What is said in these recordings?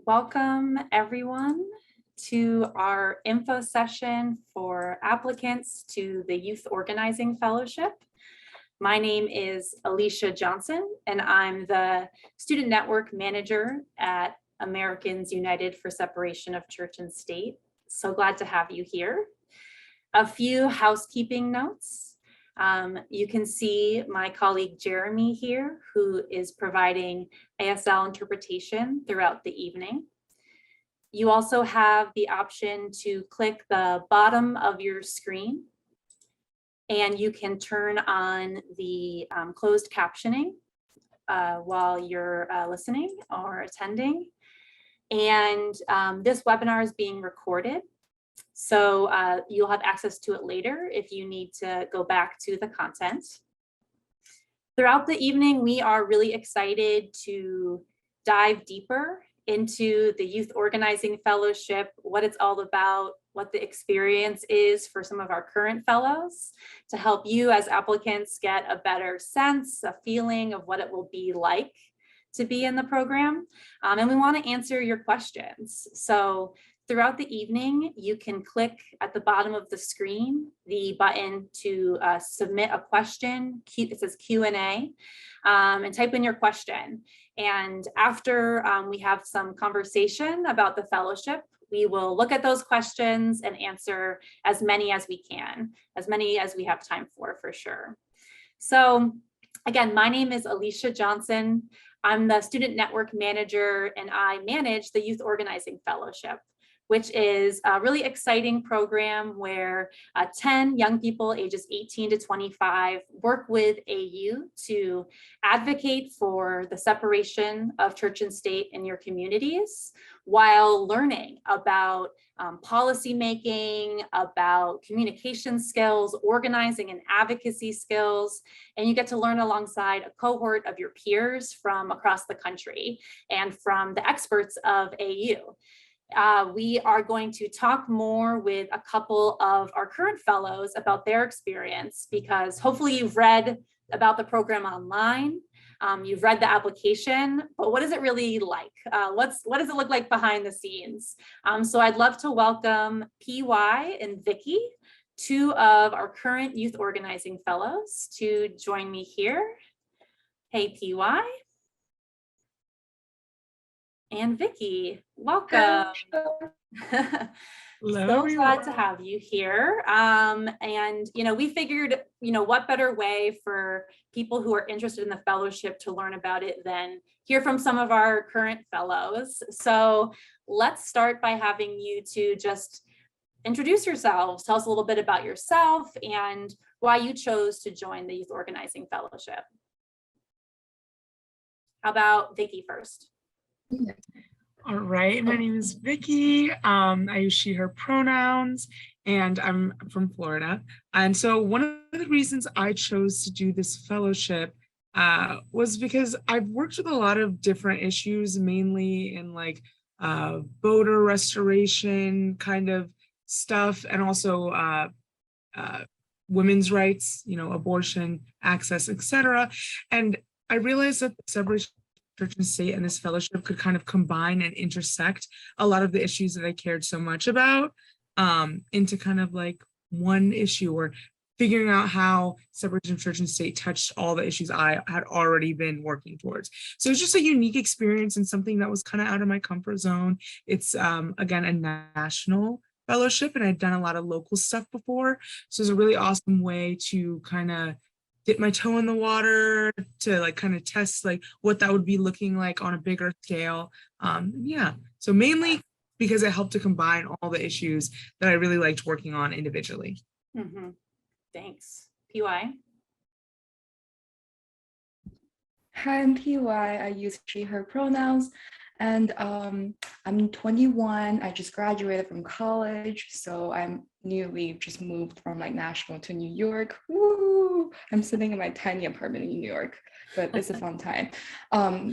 Welcome everyone to our info session for applicants to the Youth Organizing Fellowship. My name is Alicia Johnson, and I'm the Student Network Manager at Americans United for Separation of Church and State. So glad to have you here. A few housekeeping notes. You can see my colleague Jeremy here, who is providing ASL interpretation throughout the evening. You also have the option to click the bottom of your screen, and you can turn on the closed captioning while you're listening or attending. And this webinar is being recorded. So you'll have access to it later if you need to go back to the content. Throughout the evening, we are really excited to dive deeper into the Youth Organizing Fellowship, what it's all about, what the experience is for some of our current fellows, to help you as applicants get a better sense, a feeling of what it will be like to be in the program. And we want to answer your questions. So throughout the evening, you can click at the bottom of the screen, the button to submit a question. It says Q&A, and type in your question. And after we have some conversation about the fellowship, we will look at those questions and answer as many as we can, as many as we have time for sure. So again, my name is Alicia Johnson. I'm the Student Network Manager, and I manage the Youth Organizing Fellowship, which is a really exciting program where 10 young people ages 18 to 25 work with AU to advocate for the separation of church and state in your communities while learning about policy making, about communication skills, organizing and advocacy skills. And you get to learn alongside a cohort of your peers from across the country and from the experts of AU. We are going to talk more with a couple of our current fellows about their experience, because hopefully you've read about the program online, you've read the application, but what is it really like? What does it look like behind the scenes? So I'd love to welcome PY and Vicky, two of our current youth organizing fellows, to join me here. Hey, PY. And Vicky, welcome. So glad to have you here. And, we figured, what better way for people who are interested in the fellowship to learn about it than hear from some of our current fellows. So let's start by having you two just introduce yourselves. Tell us a little bit about yourself and why you chose to join the Youth Organizing Fellowship. How about Vicky first? All right, my name is Vicky. I use she, her pronouns, and I'm from Florida. And so one of the reasons I chose to do this fellowship was because I've worked with a lot of different issues, mainly in like voter restoration kind of stuff, and also women's rights, abortion, access, etc. And I realized that the separation church and state and this fellowship could kind of combine and intersect a lot of the issues that I cared so much about into kind of like one issue, or figuring out how separation of church and state touched all the issues I had already been working towards. So it's just a unique experience and something that was kind of out of my comfort zone. It's again, a national fellowship, and I'd done a lot of local stuff before. So it's a really awesome way to kind of dip my toe in the water to like kind of test like what that would be looking like on a bigger scale. Yeah, so mainly because it helped to combine all the issues that I really liked working on individually. Mm-hmm. Thanks. PY? Hi, I'm PY. I use she, her pronouns. And I'm 21. I just graduated from college, so I'm newly just moved from like Nashville to New York. Woo! I'm sitting in my tiny apartment in New York, but it's a fun time.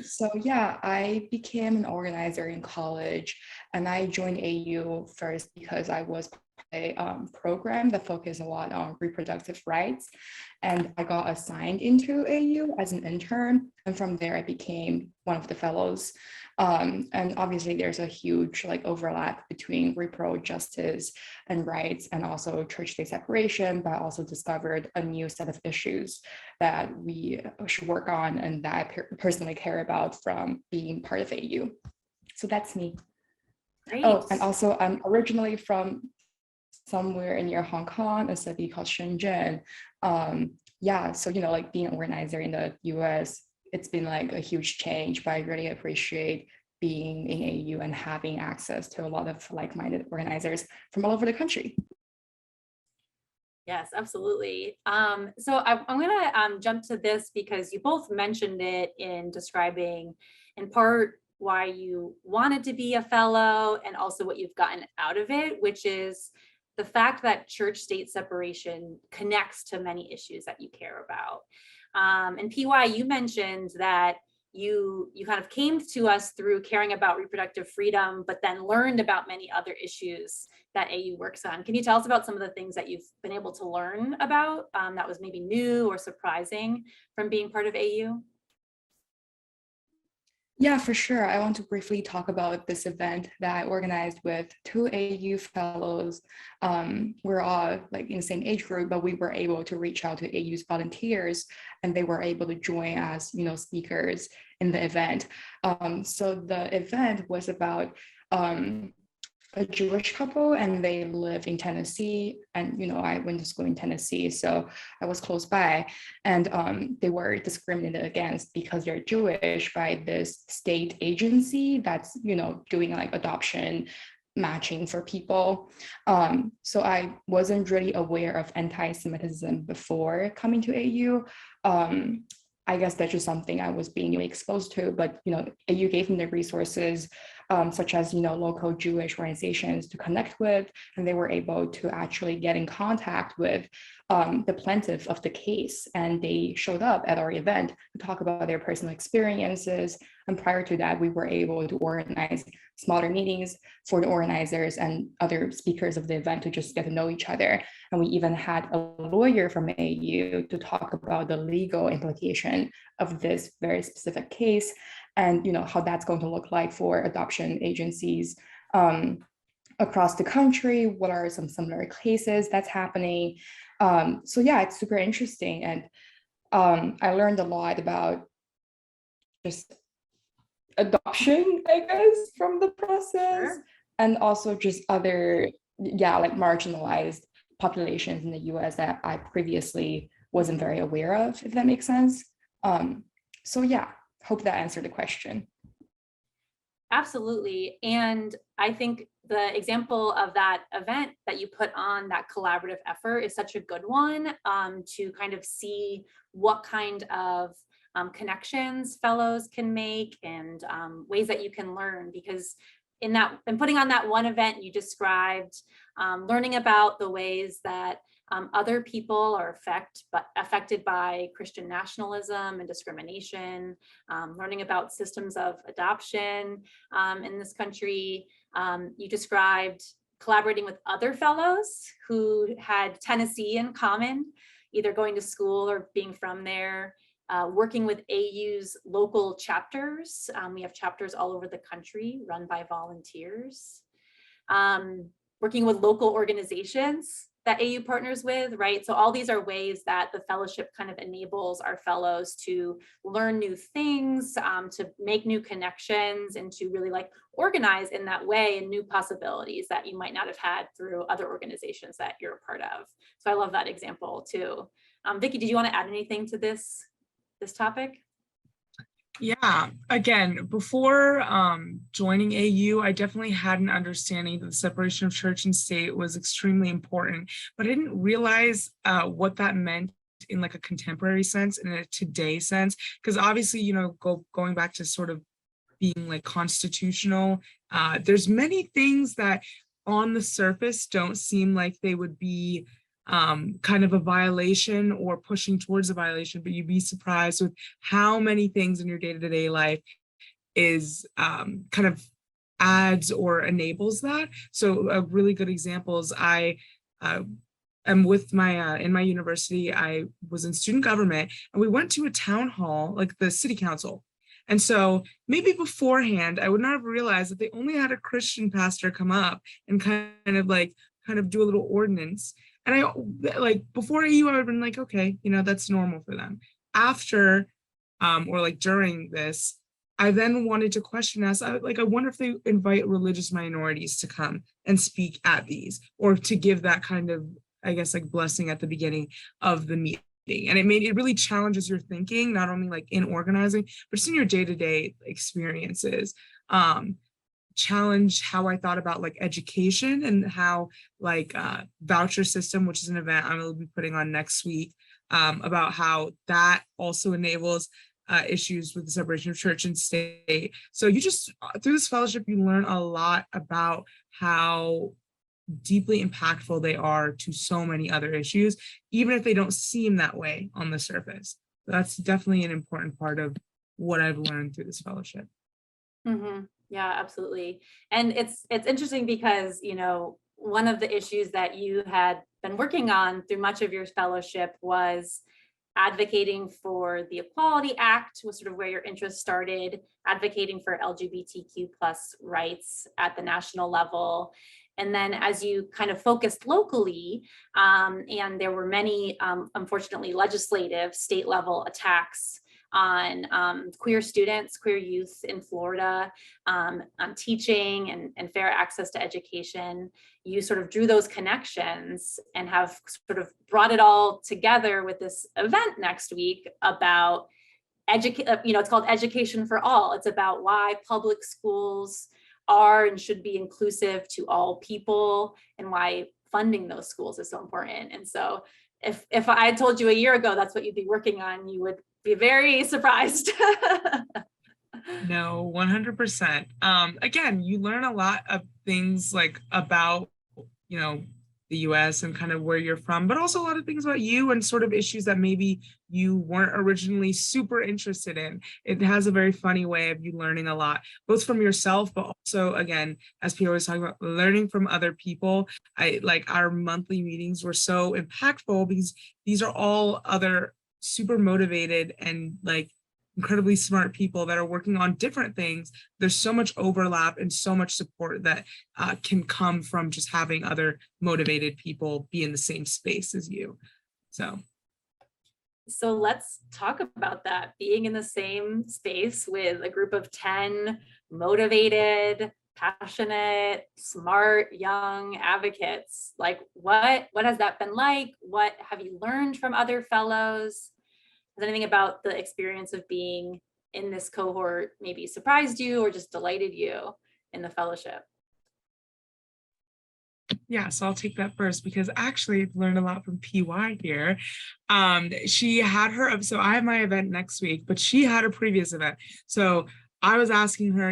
So yeah, I became an organizer in college, and I joined AU first because I was a program that focused a lot on reproductive rights, and I got assigned into AU as an intern, and from there I became one of the fellows. And obviously there's a huge like overlap between repro justice and rights and also church-state separation, but I also discovered a new set of issues that we should work on and that I personally care about from being part of AU. So that's me. Great. Oh, and also I'm originally from somewhere near Hong Kong, a city called Shenzhen. Yeah, so, you know, like being an organizer in the US, it's been like a huge change, but I really appreciate being in AU and having access to a lot of like-minded organizers from all over the country. Yes, absolutely. So I'm going to jump to this because you both mentioned it in describing in part why you wanted to be a fellow and also what you've gotten out of it, which is the fact that church-state separation connects to many issues that you care about. And PY, you mentioned that you kind of came to us through caring about reproductive freedom, but then learned about many other issues that AU works on. Can you tell us about some of the things that you've been able to learn about that was maybe new or surprising from being part of AU? Yeah, for sure. I want to briefly talk about this event that I organized with 2 AU fellows. We're all like in the same age group, but we were able to reach out to AU's volunteers and they were able to join as, you know, speakers in the event. So the event was about a Jewish couple and they live in Tennessee. And, you know, I went to school in Tennessee, so I was close by. And they were discriminated against because they're Jewish by this state agency that's, you know, doing like adoption matching for people. So I wasn't really aware of anti-Semitism before coming to AU. I guess that's just something I was being exposed to, but, you know, AU gave me the resources such as, you know, local Jewish organizations to connect with, and they were able to actually get in contact with the plaintiff of the case. And they showed up at our event to talk about their personal experiences. And prior to that, we were able to organize smaller meetings for the organizers and other speakers of the event to just get to know each other. And we even had a lawyer from AU to talk about the legal implication of this very specific case and, you know, how that's going to look like for adoption agencies across the country. What are some similar cases that's happening? So yeah, it's super interesting. And I learned a lot about just adoption, I guess, from the process. Sure. And also just other, yeah, like marginalized populations in the US that I previously wasn't very aware of, if that makes sense. So yeah, hope that answered the question. Absolutely. And I think the example of that event that you put on, that collaborative effort, is such a good one to kind of see what kind of connections fellows can make and ways that you can learn. Because in putting on that one event you described, learning about the ways that other people are affected by Christian nationalism and discrimination, learning about systems of adoption in this country. You described collaborating with other fellows who had Tennessee in common, either going to school or being from there, working with AU's local chapters. We have chapters all over the country run by volunteers. Working with local organizations that AU partners with, right? So all these are ways that the fellowship kind of enables our fellows to learn new things, to make new connections, and to really like organize in that way and new possibilities that you might not have had through other organizations that you're a part of. So I love that example too. Vicki, did you want to add anything to this topic? Yeah, again, before joining AU, I definitely had an understanding that the separation of church and state was extremely important, but I didn't realize what that meant in like a contemporary sense and a today sense, because obviously, you know, going back to sort of being like constitutional, there's many things that on the surface don't seem like they would be kind of a violation or pushing towards a violation, but you'd be surprised with how many things in your day-to-day life is kind of adds or enables that. So a really good example is I am with my in my university, I was in student government and we went to a town hall, like the city council. And so maybe beforehand, I would not have realized that they only had a Christian pastor come up and kind of do a little ordinance. And I like before AU, I would have been like, okay, that's normal for them. After or like during this, I then wanted to question us. I wonder if they invite religious minorities to come and speak at these, or to give that kind of, I guess, like blessing at the beginning of the meeting. And it really challenges your thinking, not only like in organizing, but just in your day-to-day experiences. Challenge how I thought about like education, and how like voucher system, which is an event I will be putting on next week, about how that also enables issues with the separation of church and state. So you just, through this fellowship, you learn a lot about how deeply impactful they are to so many other issues, even if they don't seem that way on the surface. That's definitely an important part of what I've learned through this fellowship. Mm-hmm. Yeah, absolutely. And it's interesting because, one of the issues that you had been working on through much of your fellowship was advocating for the Equality Act, was sort of where your interest started, advocating for LGBTQ plus rights at the national level. And then as you kind of focused locally, and there were many, unfortunately, legislative state level attacks on queer students, queer youth in Florida, on teaching and fair access to education, you sort of drew those connections and have sort of brought it all together with this event next week about it's called Education for All. It's about why public schools are and should be inclusive to all people, and why funding those schools is so important. And so if I had told you a year ago that's what you'd be working on, you would be very surprised. No, 100%. Again, you learn a lot of things like about, the US and kind of where you're from, but also a lot of things about you and sort of issues that maybe you weren't originally super interested in. It has a very funny way of you learning a lot, both from yourself, but also, again, as Pierre was talking about, learning from other people. Our monthly meetings were so impactful because these are all other super motivated and like incredibly smart people that are working on different things. There's so much overlap and so much support that can come from just having other motivated people be in the same space as you. So let's talk about that, being in the same space with a group of 10 motivated, passionate, smart, young advocates. Like what has that been like? What have you learned from other fellows? Has anything about the experience of being in this cohort maybe surprised you or just delighted you in the fellowship? Yeah, so I'll take that first because actually I've learned a lot from PY here. She had so I have my event next week, but she had a previous event. So I was asking her,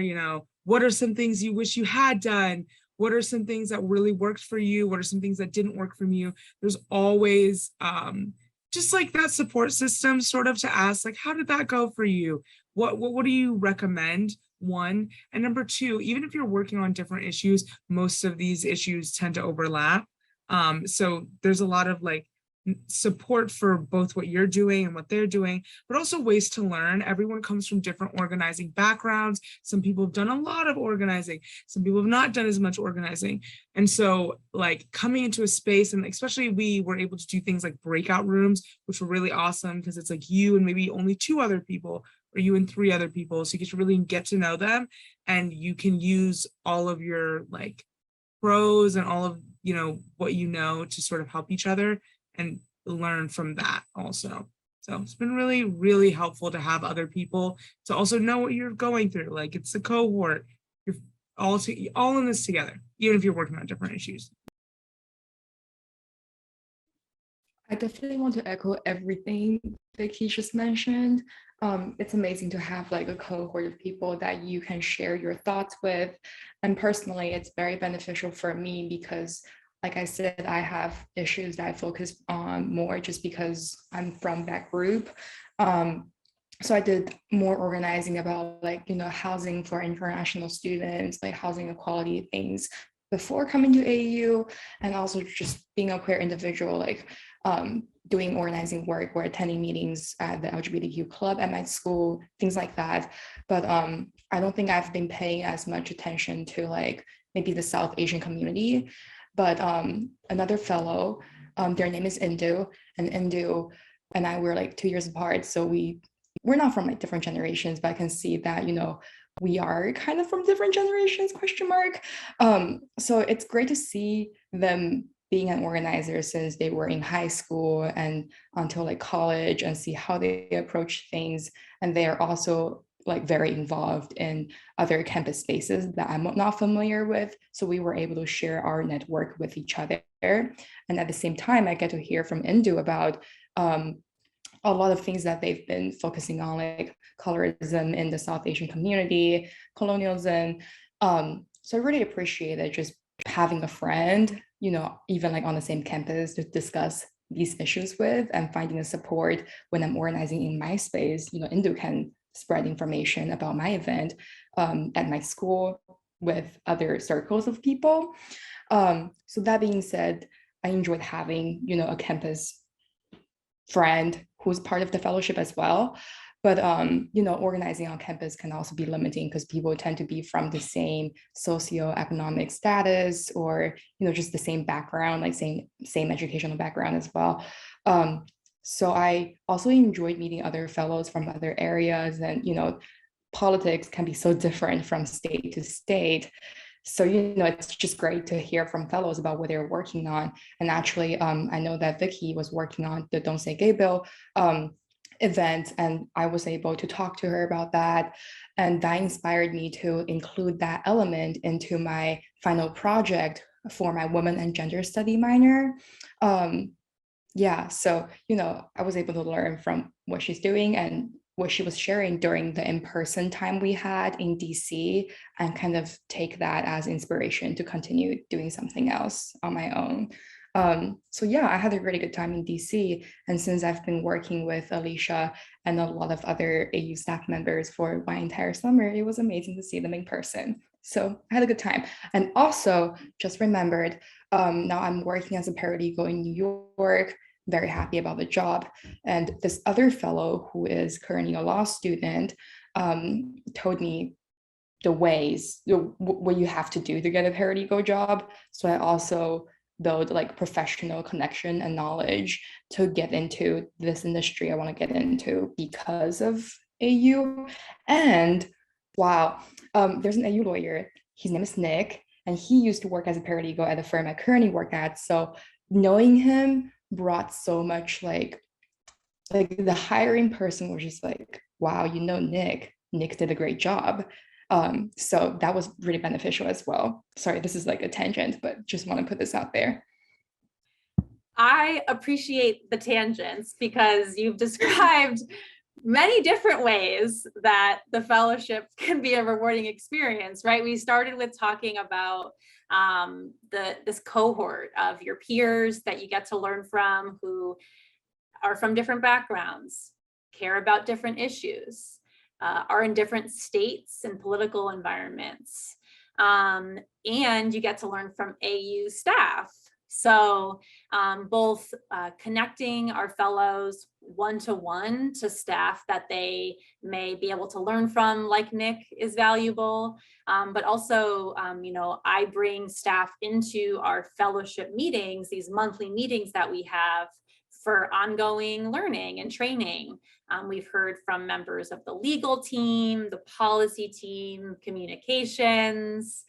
what are some things you wish you had done? What are some things that really worked for you? What are some things that didn't work for you? There's always just like that support system sort of to ask, like, how did that go for you? What do you recommend? One, and number two, even if you're working on different issues, most of these issues tend to overlap. So there's a lot of like support for both what you're doing and what they're doing, but also ways to learn. Everyone comes from different organizing backgrounds. Some people have done a lot of organizing. Some people have not done as much organizing. And so like coming into a space, and especially we were able to do things like breakout rooms, which were really awesome because it's like you and maybe only 2 other people, or you and 3 other people. So you get to really get to know them, and you can use all of your like pros and all of, what to sort of help each other and learn from that also. So it's been really, really helpful to have other people to also know what you're going through. Like it's a cohort, you're all in this together, even if you're working on different issues. I definitely want to echo everything Vicky just mentioned. It's amazing to have like a cohort of people that you can share your thoughts with. And personally, it's very beneficial for me because, like I said, I have issues that I focus on more just because I'm from that group. So I did more organizing about housing for international students, like housing equality things before coming to AU, and also just being a queer individual, doing organizing work or attending meetings at the LGBTQ club at my school, things like that. But I don't think I've been paying as much attention to like maybe the South Asian community. But another fellow, their name is Indu, and Indu and I were like 2 years apart. So we're not from like different generations, but I can see that, we are kind of from different generations, question mark. So it's great to see them being an organizer since they were in high school and until like college, and see how they approach things. And they are also like very involved in other campus spaces that I'm not familiar with. So we were able to share our network with each other. And at the same time, I get to hear from Indu about a lot of things that they've been focusing on, like colorism in the South Asian community, colonialism. So I really appreciate it, just having a friend, even like on the same campus to discuss these issues with, and finding the support when I'm organizing in my space. Indu can spread information about my event at my school with other circles of people. So that being said, I enjoyed having, a campus friend who's part of the fellowship as well. But organizing on campus can also be limiting because people tend to be from the same socioeconomic status, or just the same background, like same educational background as well. So I also enjoyed meeting other fellows from other areas, and politics can be so different from state to state. So, it's just great to hear from fellows about what they're working on. And actually, I know that Vicky was working on the Don't Say Gay bill event, and I was able to talk to her about that. And that inspired me to include that element into my final project for my women and gender study minor. So, I was able to learn from what she's doing and what she was sharing during the in-person time we had in DC, and kind of take that as inspiration to continue doing something else on my own. I had a really good time in DC. And since I've been working with Alicia and a lot of other AU staff members for my entire summer, it was amazing to see them in person. So I had a good time. And also just remembered, now I'm working as a paralegal in New York, very happy about the job. And this other fellow who is currently a law student told me the ways, what you have to do to get a paralegal job. So I also build like professional connection and knowledge to get into this industry I want to get into because of AU. And wow, there's an AU lawyer, his name is Nick, and he used to work as a paralegal at the firm I currently work at. So knowing him brought so much like the hiring person was just like, wow, Nick did a great job. So that was really beneficial as well. Sorry, this is like a tangent, but just want to put this out there. I appreciate the tangents because you've described many different ways that the fellowship can be a rewarding experience, right? We started with talking about this cohort of your peers that you get to learn from, who are from different backgrounds, care about different issues, are in different states and political environments. And you get to learn from AU staff. So both connecting our fellows one-to-one to staff that they may be able to learn from, like Nick, is valuable. But also, I bring staff into our fellowship meetings, these monthly meetings that we have for ongoing learning and training. We've heard from members of the legal team, the policy team, communications.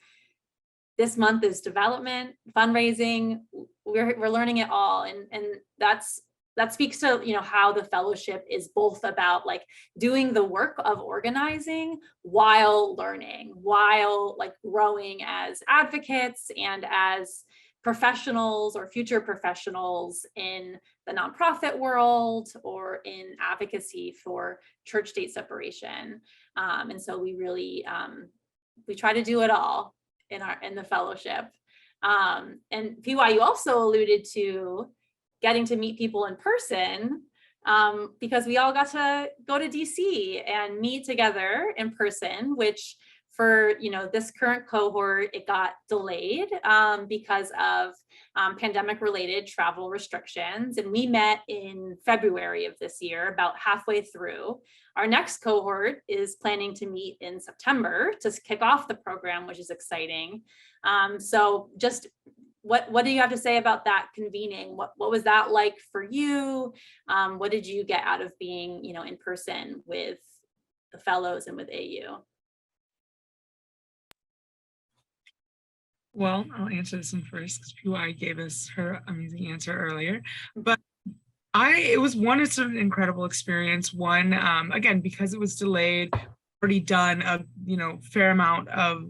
This month is development, fundraising. We're learning it all, and that speaks to how the fellowship is both about like doing the work of organizing while learning, while like growing as advocates and as professionals or future professionals in the nonprofit world or in advocacy for church-state separation. And so we really we try to do it all in the fellowship. And PY, you also alluded to getting to meet people in person, because we all got to go to DC and meet together in person, which for, this current cohort, it got delayed because of pandemic related travel restrictions. And we met in February of this year, about halfway through. Our next cohort is planning to meet in September to kick off the program, which is exciting. So just what do you have to say about that convening? What was that like for you? What did you get out of being, in person with the fellows and with AU? Well, I'll answer this one first because PY gave us her amazing answer earlier. But it's an incredible experience. One, again, because it was delayed, already done a fair amount of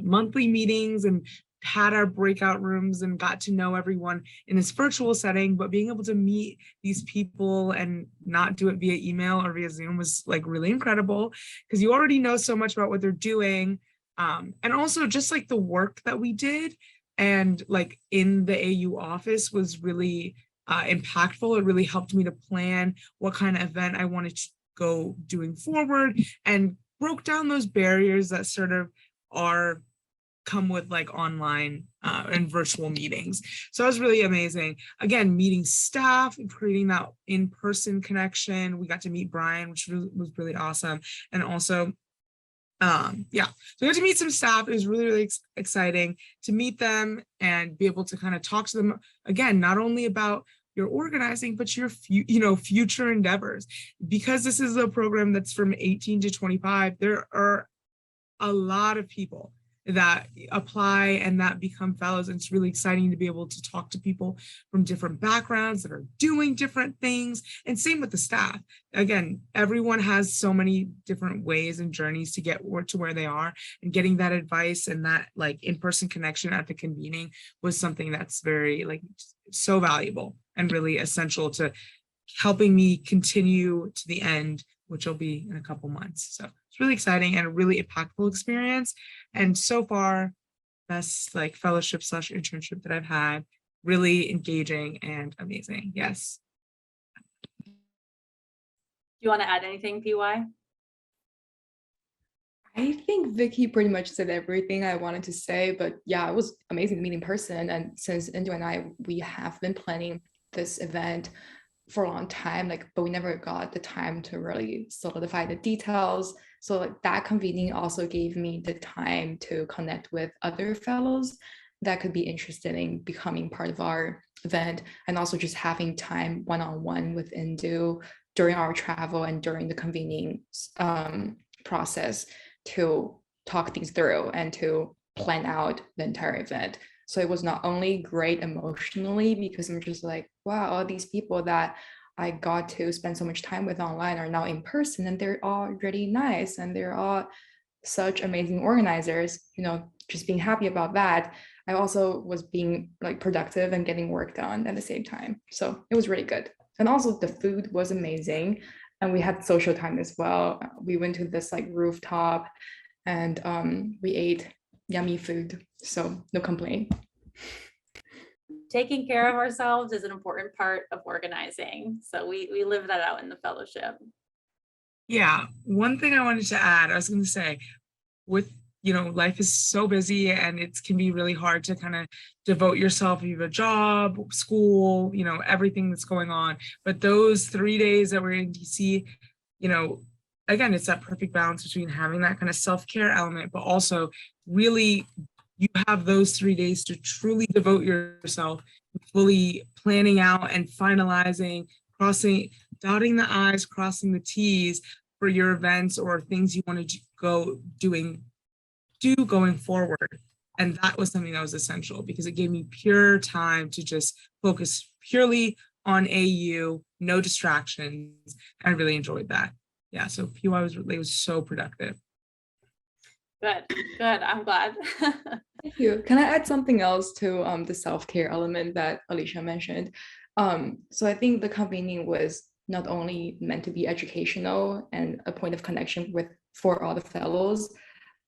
monthly meetings and had our breakout rooms and got to know everyone in this virtual setting, but being able to meet these people and not do it via email or via Zoom was like really incredible because you already know so much about what they're doing. And also just like the work that we did and like in the AU office was really impactful. It really helped me to plan what kind of event I wanted to go doing forward and broke down those barriers that sort of come with like online and virtual meetings. So it was really amazing. Again, meeting staff and creating that in-person connection. We got to meet Brian, which was really awesome. And also, so we got to meet some staff. It was really, really exciting to meet them and be able to kind of talk to them again, not only about your organizing, but your future endeavors. Because this is a program that's from 18 to 25, there are a lot of people that apply and that become fellows. And it's really exciting to be able to talk to people from different backgrounds that are doing different things. And same with the staff. Again, everyone has so many different ways and journeys to get to where they are, and getting that advice and that like in-person connection at the convening was something that's very like so valuable and really essential to helping me continue to the end, which will be in a couple months. So it's really exciting and a really impactful experience. And so far, best like fellowship / internship that I've had, really engaging and amazing. Yes. Do you want to add anything, PY? I think Vicky pretty much said everything I wanted to say, but yeah, it was amazing to meet in person. And since Indu and I, we have been planning this event for a long time, but we never got the time to really solidify the details. So like that convening also gave me the time to connect with other fellows that could be interested in becoming part of our event, and also just having time one-on-one with Indu during our travel and during the convening process to talk things through and to plan out the entire event. So it was not only great emotionally, because I'm just like, wow, all these people that I got to spend so much time with online are now in person, and they're all really nice and they're all such amazing organizers, just being happy about that. I also was being like productive and getting work done at the same time. So it was really good. And also the food was amazing. And we had social time as well. We went to this like rooftop and we ate yummy food. So no complaint. Taking care of ourselves is an important part of organizing. So we live that out in the fellowship. Yeah, one thing I wanted to add, I was going to say, with life is so busy and it can be really hard to kind of devote yourself. You have a job, school, everything that's going on. But those 3 days that we're in DC, again, it's that perfect balance between having that kind of self-care element, but also really you have those 3 days to truly devote yourself, fully planning out and finalizing, dotting the I's, crossing the T's for your events or things you want to do going forward. And that was something that was essential because it gave me pure time to just focus purely on AU, no distractions. I really enjoyed that. Yeah, so PY was so productive. Good. I'm glad. Thank you. Can I add something else to the self-care element that Alicia mentioned? So I think the convening was not only meant to be educational and a point of connection for all the fellows,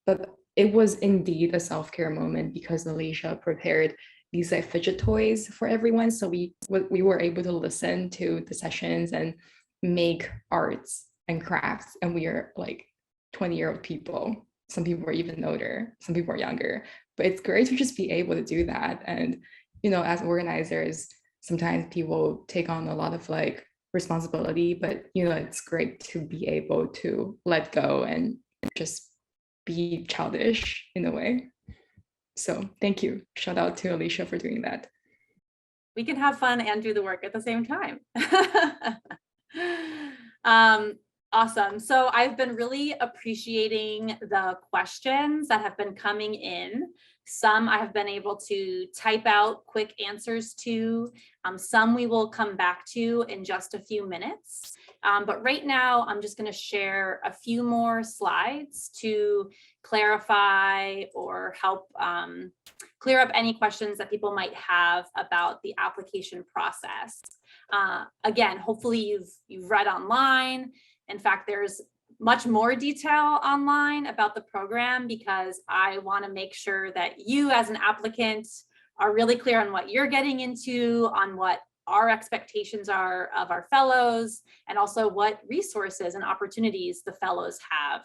but it was indeed a self-care moment because Alicia prepared these like fidget toys for everyone. So we were able to listen to the sessions and make arts and crafts, and we are like 20-year-old people. some people are even older, some people are younger, but it's great to just be able to do that. And, as organizers, sometimes people take on a lot of like responsibility, but, it's great to be able to let go and just be childish in a way. So thank you. Shout out to Alicia for doing that. We can have fun and do the work at the same time. Awesome. So I've been really appreciating the questions that have been coming in. Some I have been able to type out quick answers to. Some we will come back to in just a few minutes. But right now, I'm just going to share a few more slides to clarify or help clear up any questions that people might have about the application process. Again, hopefully you've read online. In fact, there's much more detail online about the program because I want to make sure that you as an applicant are really clear on what you're getting into, on what our expectations are of our fellows, and also what resources and opportunities the fellows have.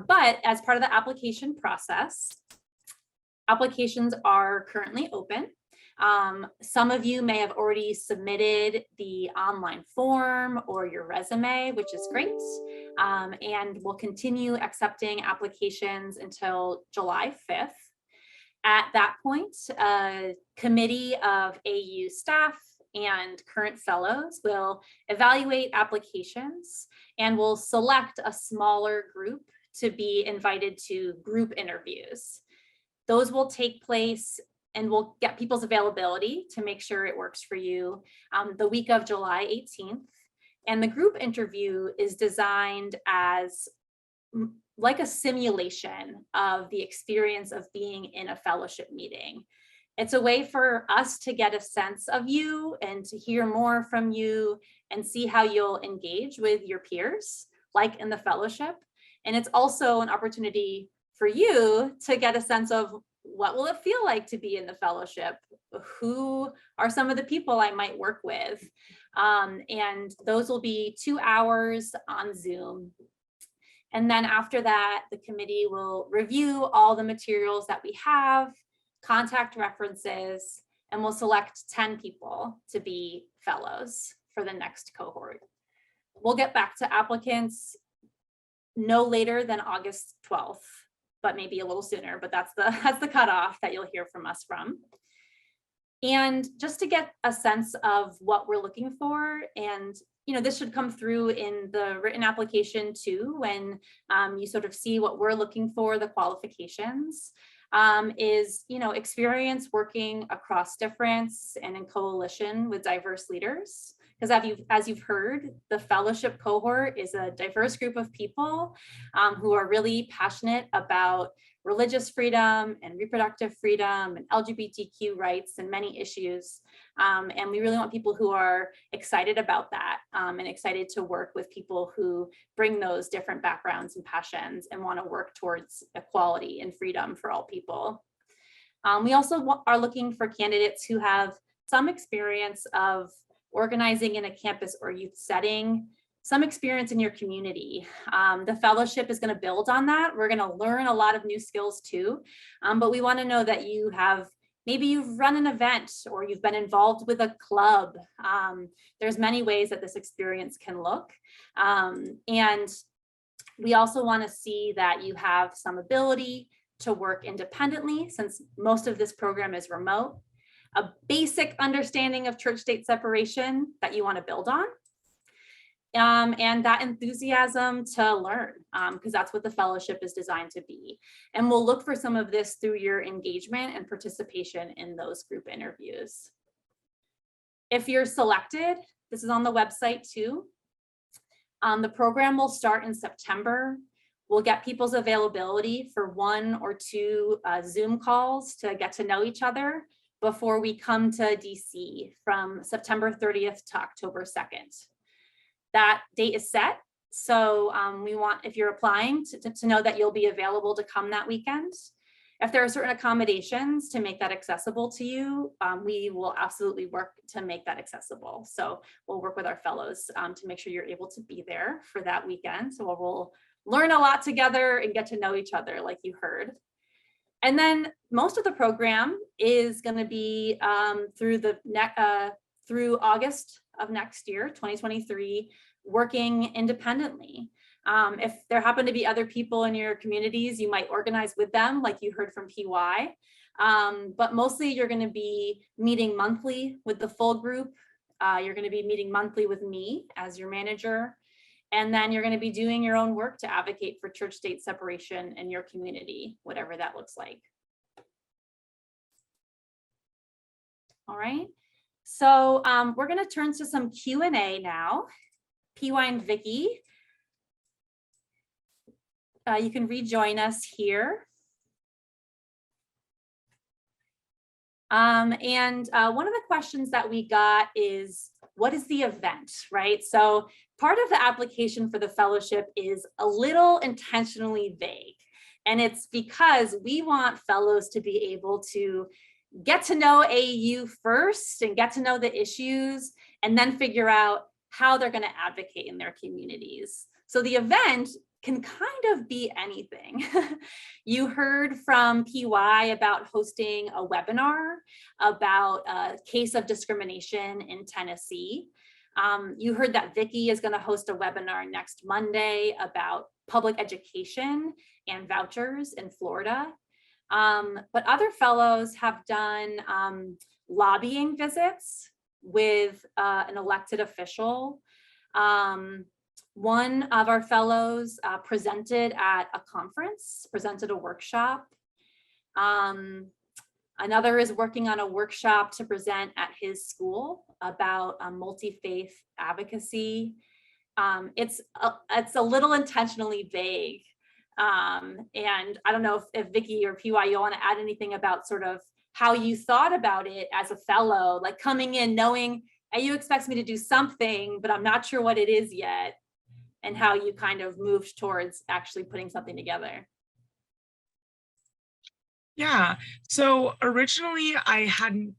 But as part of the application process, applications are currently open. Some of you may have already submitted the online form or your resume, which is great. And we'll continue accepting applications until July 5th. At that point, a committee of AU staff and current fellows will evaluate applications and will select a smaller group to be invited to group interviews. Those will take place and we'll get people's availability to make sure it works for you the week of July 18th. And the group interview is designed as like a simulation of the experience of being in a fellowship meeting. It's a way for us to get a sense of you and to hear more from you and see how you'll engage with your peers, like in the fellowship. And it's also an opportunity for you to get a sense of what will it feel like to be in the fellowship? Who are some of the people I might work with? And those will be 2 hours on Zoom. And then after that, the committee will review all the materials that we have, contact references, and we'll select 10 people to be fellows for the next cohort. We'll get back to applicants no later than August 12th, but maybe a little sooner, but that's the cutoff that you'll hear from us from. And just to get a sense of what we're looking for, and this should come through in the written application too, when you sort of see what we're looking for, the qualifications, is experience working across difference and in coalition with diverse leaders. Because as you've heard, the fellowship cohort is a diverse group of people who are really passionate about religious freedom and reproductive freedom and LGBTQ rights and many issues. And we really want people who are excited about that and excited to work with people who bring those different backgrounds and passions and want to work towards equality and freedom for all people. We also are looking for candidates who have some experience of organizing in a campus or youth setting, some experience in your community. The fellowship is going to build on that. We're going to learn a lot of new skills too, but we want to know that you have, maybe you've run an event or you've been involved with a club. There's many ways that this experience can look. And we also want to see that you have some ability to work independently, since most of this program is remote, a basic understanding of church-state separation that you want to build on, and that enthusiasm to learn, because that's what the fellowship is designed to be. And we'll look for some of this through your engagement and participation in those group interviews. If you're selected, this is on the website too. The program will start in September. We'll get people's availability for 1 or 2 Zoom calls to get to know each other before we come to DC from September 30th to October 2nd. That date is set. So we want, if you're applying, to know that you'll be available to come that weekend. If there are certain accommodations to make that accessible to you, we will absolutely work to make that accessible. So we'll work with our fellows to make sure you're able to be there for that weekend. So we'll learn a lot together and get to know each other, like you heard. And then most of the program is going to be through August of next year, 2023, working independently. If there happen to be other people in your communities, you might organize with them, like you heard from PY. But mostly you're going to be meeting monthly with the full group. You're going to be meeting monthly with me as your manager. And then you're going to be doing your own work to advocate for church-state separation in your community, whatever that looks like. All right. So we're going to turn to some Q&A now. PY and Vicky, you can rejoin us here. And one of the questions that we got is, what is the event, right? So part of the application for the fellowship is a little intentionally vague. And it's because we want fellows to be able to get to know AU first and get to know the issues, and then figure out how they're going to advocate in their communities. So the event can kind of be anything. You heard from PY about hosting a webinar about a case of discrimination in Tennessee. You heard that Vicky is going to host a webinar next Monday about public education and vouchers in Florida. But other fellows have done lobbying visits with an elected official. One of our fellows presented at a conference, presented a workshop. Another is working on a workshop to present at his school about multi-faith advocacy. It's a little intentionally vague. And I don't know if Vicky or PY, you want to add anything about sort of how you thought about it as a fellow, like coming in knowing AU expects me to do something, but I'm not sure what it is yet, and how you kind of moved towards actually putting something together. Yeah, so originally I hadn't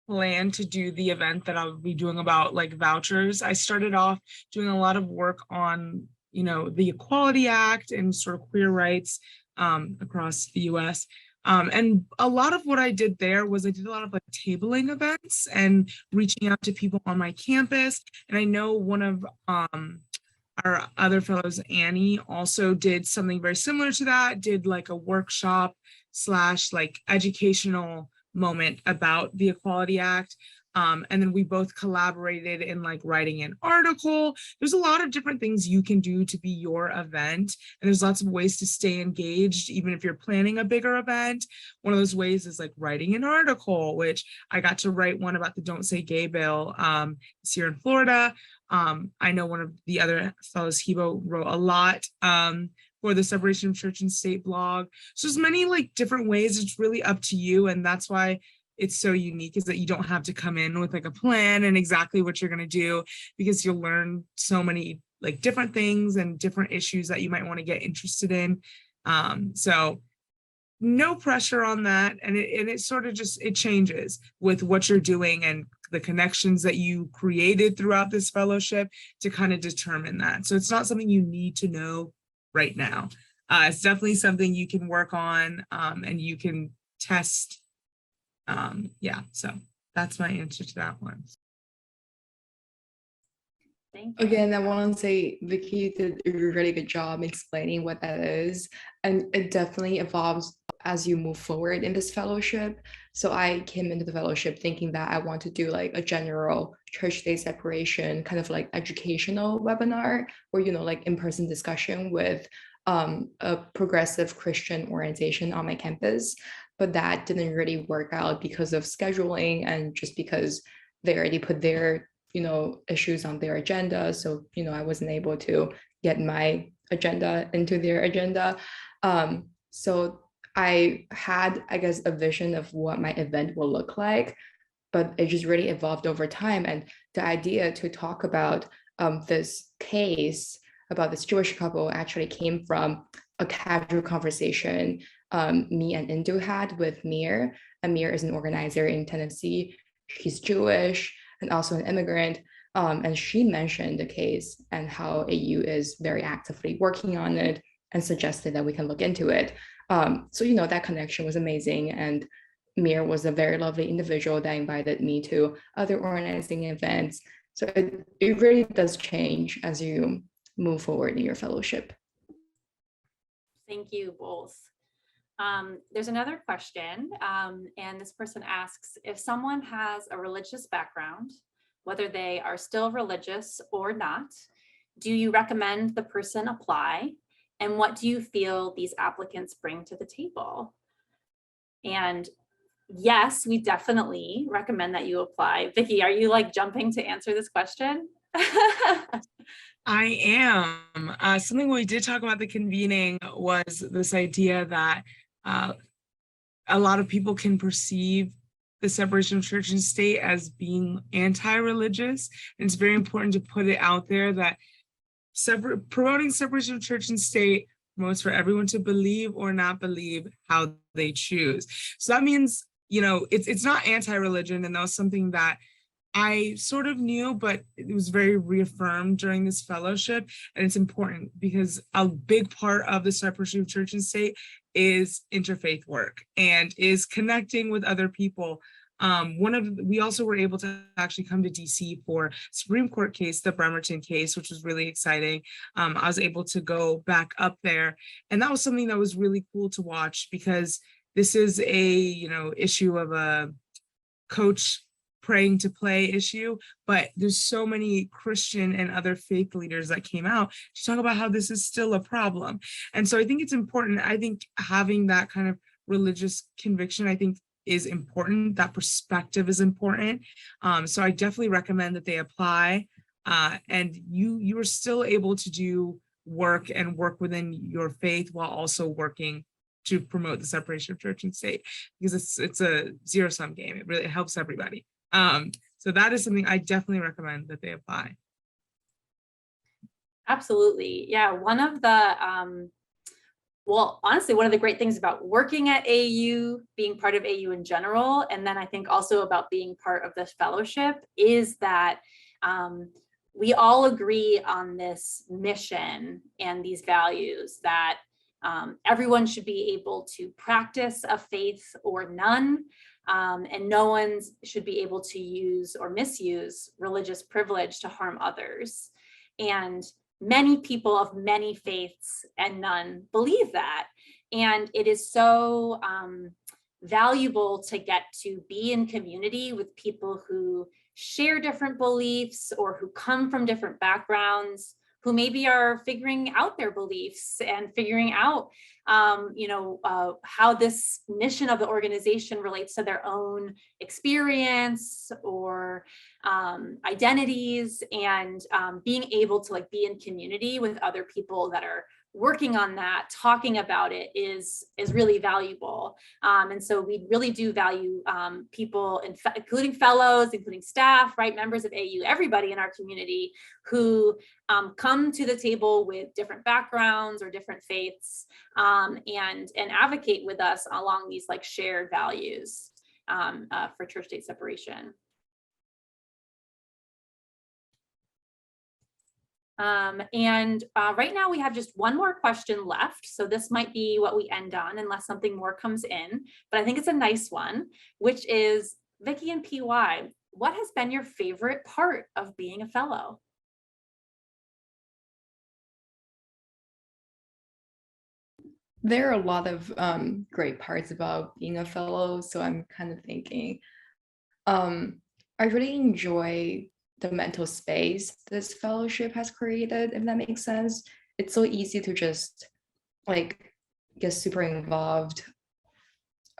planned to do the event that I would be doing about like vouchers. I started off doing a lot of work on, you know, the Equality Act and sort of queer rights across the US. And a lot of what I did there was I did a lot of like tabling events and reaching out to people on my campus. And I know one of our other fellows, Annie, also did something very similar to that, did like a workshop / like educational moment about the Equality Act. And then we both collaborated in like writing an article. There's a lot of different things you can do to be your event. And there's lots of ways to stay engaged, even if you're planning a bigger event. One of those ways is like writing an article, which I got to write one about the Don't Say Gay bill this year in Florida. I know one of the other fellows, Hebo, wrote a lot for the Separation of Church and State blog. So there's many like different ways. It's really up to you. And that's why it's so unique, is that you don't have to come in with like a plan and exactly what you're going to do, because you'll learn so many like different things and different issues that you might want to get interested in. So no pressure on that. And it sort of just, it changes with what you're doing and the connections that you created throughout this fellowship to kind of determine that. So it's not something you need to know right now. It's definitely something you can work on and you can test. Yeah, so that's my answer to that one. Thank you. Again, I want to say Vicky did a really good job explaining what that is, and it definitely evolves as you move forward in this fellowship. So I came into the fellowship thinking that I want to do like a general church-state separation, kind of like educational webinar, or, you know, like in-person discussion with a progressive Christian organization on my campus. But that didn't really work out because of scheduling and just because they already put their, you know, issues on their agenda. So, you know, I wasn't able to get my agenda into their agenda. So I had, I guess, a vision of what my event will look like, but it just really evolved over time. And the idea to talk about this case about this Jewish couple actually came from a casual conversation me and Indu had with Mir. And Mir is an organizer in Tennessee. He's Jewish and also an immigrant. And she mentioned the case and how AU is very actively working on it and suggested that we can look into it. So, that connection was amazing. And Mir was a very lovely individual that invited me to other organizing events. So it really does change as you move forward in your fellowship. Thank you both. There's another question, and this person asks, if someone has a religious background, whether they are still religious or not, do you recommend the person apply? And what do you feel these applicants bring to the table? And yes, we definitely recommend that you apply. Vicki, are you like jumping to answer this question? I am. Something we did talk about the convening was this idea that a lot of people can perceive the separation of church and state as being anti-religious. And it's very important to put it out there that promoting separation of church and state promotes for everyone to believe or not believe how they choose. So that means, it's not anti-religion, and that was something that I sort of knew, but it was very reaffirmed during this fellowship. And it's important because a big part of the separation of church and state is interfaith work and is connecting with other people. We also were able to actually come to DC for Supreme Court case, the Bremerton case, which was really exciting. I was able to go back up there, and that was something that was really cool to watch, because this is a issue of a coach praying to play issue, but there's so many Christian and other faith leaders that came out to talk about how this is still a problem. And so I think it's important. I think having that kind of religious conviction, I think, is important. That perspective is important. So I definitely recommend that they apply, and you are still able to do work and work within your faith while also working to promote the separation of church and state, because it's a zero-sum game. It really helps everybody. So that is something I definitely recommend that they apply. Absolutely. Yeah. One of the, well, honestly, one of the great things about working at AU, being part of AU in general, and then I think also about being part of this fellowship, is that we all agree on this mission and these values that everyone should be able to practice a faith or none. And no one should be able to use or misuse religious privilege to harm others. And many people of many faiths and none believe that. And it is so valuable to get to be in community with people who share different beliefs or who come from different backgrounds, who maybe are figuring out their beliefs and figuring out, how this mission of the organization relates to their own experience or identities, and being able to be in community with other people that are working on that, talking about it is really valuable. And so we really do value people, including fellows, including staff, right, members of AU, everybody in our community who come to the table with different backgrounds or different faiths, and advocate with us along these shared values for church-state separation. Right now we have just one more question left. So this might be what we end on unless something more comes in, but I think it's a nice one, which is, Vicki and PY, what has been your favorite part of being a fellow? There are a lot of great parts about being a fellow, so I'm kind of thinking, I really enjoy the mental space this fellowship has created, if that makes sense. It's so easy to just get super involved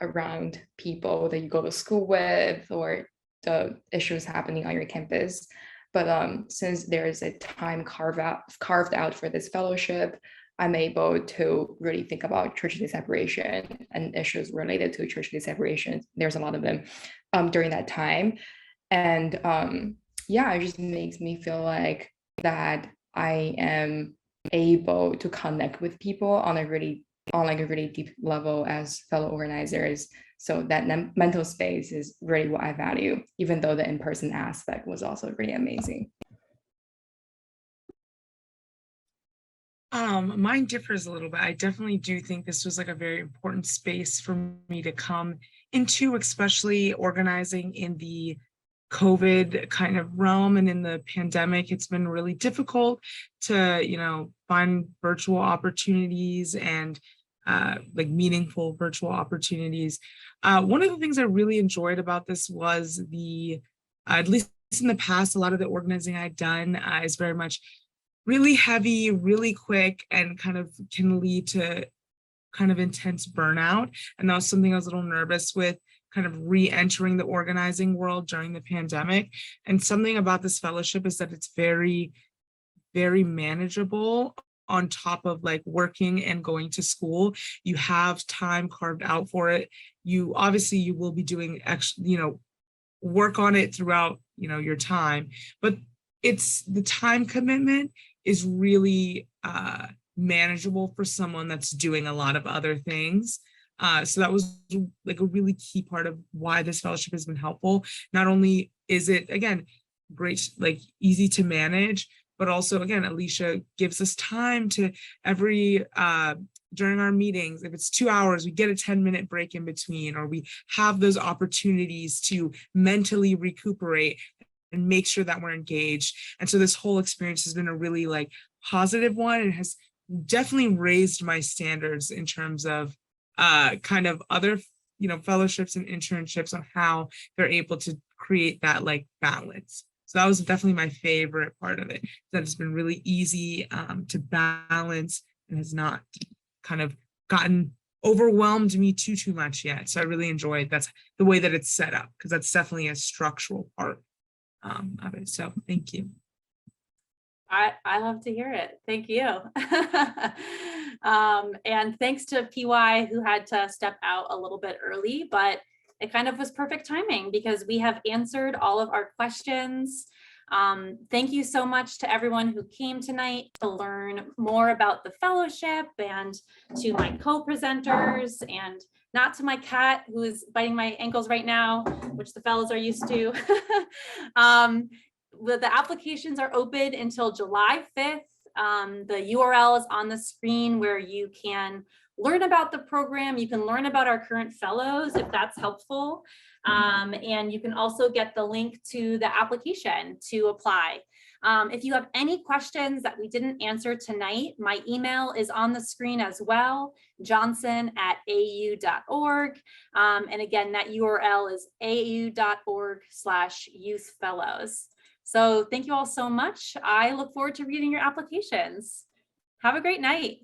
around people that you go to school with or the issues happening on your campus. But since there is a time carved out for this fellowship, I'm able to really think about church-state separation and issues related to church-state separation. There's a lot of them during that time. And yeah, it just makes me feel like that I am able to connect with people on a really deep level as fellow organizers. So that mental space is really what I value, even though the in-person aspect was also really amazing. Mine differs a little bit. I definitely do think this was like a very important space for me to come into, especially organizing in the COVID kind of realm and in the pandemic. It's been really difficult to, find virtual opportunities and like meaningful virtual opportunities. One of the things I really enjoyed about this was at least in the past, a lot of the organizing I'd done is very much really heavy, really quick, and kind of can lead to kind of intense burnout. And that was something I was a little nervous with, kind of re-entering the organizing world during the pandemic. And something about this fellowship is that it's very, very manageable on top of like working and going to school. You have time carved out for it. You will be doing work on it throughout, your time, but it's the time commitment is really manageable for someone that's doing a lot of other things. So that was like a really key part of why this fellowship has been helpful. Not only is it, again, great, like easy to manage, but also, again, Alicia gives us time to during our meetings, if it's 2 hours, we get a 10-minute break in between, or we have those opportunities to mentally recuperate and make sure that we're engaged. And so this whole experience has been a really like positive one, and has definitely raised my standards in terms of kind of other, fellowships and internships on how they're able to create that like balance. So that was definitely my favorite part of it, that it's been really easy to balance and has not kind of gotten overwhelmed me too much yet. So I really enjoyed that's the way that it's set up, because that's definitely a structural part of it. So thank you. I love to hear it. Thank you. And thanks to PY, who had to step out a little bit early, but it kind of was perfect timing because we have answered all of our questions. Thank you so much to everyone who came tonight to learn more about the fellowship, and to my co-presenters, and not to my cat who is biting my ankles right now, which the fellows are used to. The applications are open until July 5th. The URL is on the screen where you can learn about the program. You can learn about our current fellows if that's helpful. And you can also get the link to the application to apply. If you have any questions that we didn't answer tonight, my email is on the screen as well, johnson@au.org. And again, that URL is au.org/youthfellows. So thank you all so much. I look forward to reading your applications. Have a great night.